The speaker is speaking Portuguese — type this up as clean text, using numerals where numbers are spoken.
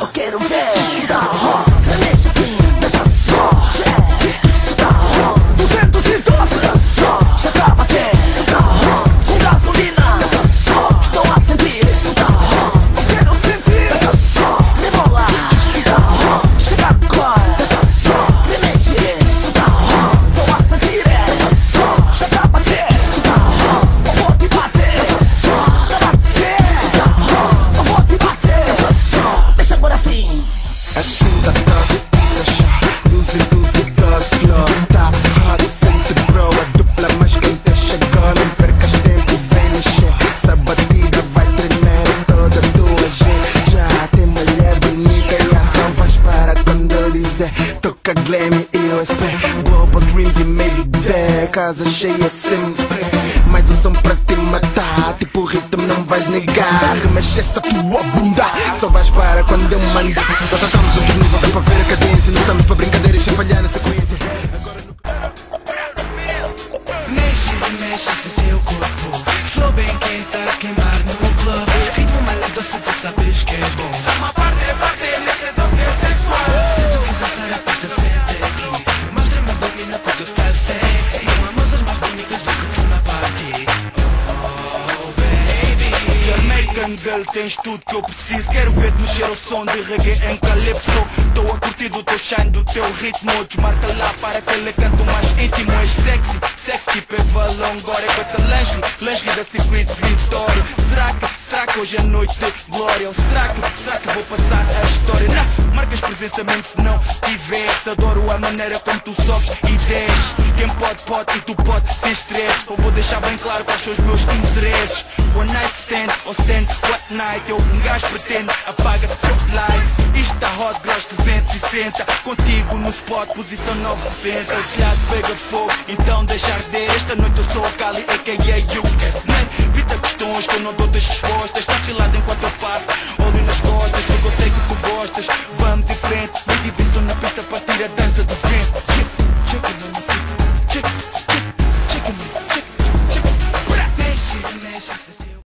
Eu quero ver isso tá hot. Remexe assim, deixa só. Isso tá hot. 212, deixa só. Já tá batendo, isso tá hot. Com gasolina, deixa só. Estou a sentir, isso tá hot. Eu quero sentir, deixa só. Rebola, isso tá hot. Chega agora, deixa só. Remexe, isso tá hot. Estou a sentir, deixa só. Já tá batendo, isso tá hot. Eu vou te bater, deixa só. Tá batendo, isso tá hot. Eu vou te bater, deixa só. Deixa agora assim. Assim da dose, isso é chá. 12, flor, tá hot, sente bro. A dupla mais quente chegou. Não percas tempo, vem mexer. Essa batida vai tremer toda a tua gente. Já tem mulher bonita e a ação vais para quando eu dizer. Toca Glam e USP, Boba Dreams e Mayday. Casa cheia sempre. Mais um som pra te matar. Tipo ritmo não vais negar. Remexe essa tua bunda. Só vais para quando eu mandar. Nós já estamos no outro nível, dá para ver a cadência. Não estamos para brincadeiras sem falhar na sequência. Mexe, mexe esse teu corpo. Flow bem quente a queimar no club. Ritmo mais doce, tu sabes que é bom. Dá uma parte nesse toque sensual. Se tu quiser sair a pista, sente aqui. Mostra-me domina com o teu style sexy. Moças mais bonitas do que tu na party. Oh baby, Jamaican girl, tens tudo que eu preciso. Quero ver-te mexer ao som de reggae em calypso. Estou a curtir do teu shine, do teu ritmo. Desmarca lá para aquele canto mais íntimo. És sexy, sexy tipo Eva Longoria. Com essa lingerie da Secret Vitória. Será que hoje é noite de glória? Ou será que vou passar a história? Não, marcas presença mesmo se não tivesse. Adoro a maneira como tu sobes e desces. Quem pode e tu pode sem stress. Eu vou deixar bem claro quais são os meus interesses. One night stand ou stand what night. Eu um gajo pretende, apaga seu light. Isto tá hot, gross 260. Contigo no spot, posição 960. O telhado pega fogo, então deixa arder. Esta noite eu sou a Cali, a.k.a. you. Vita questões que eu não dou das respostas. Tá chilado enquanto eu passo, olho nas costas. Porque eu sei que tu gostas.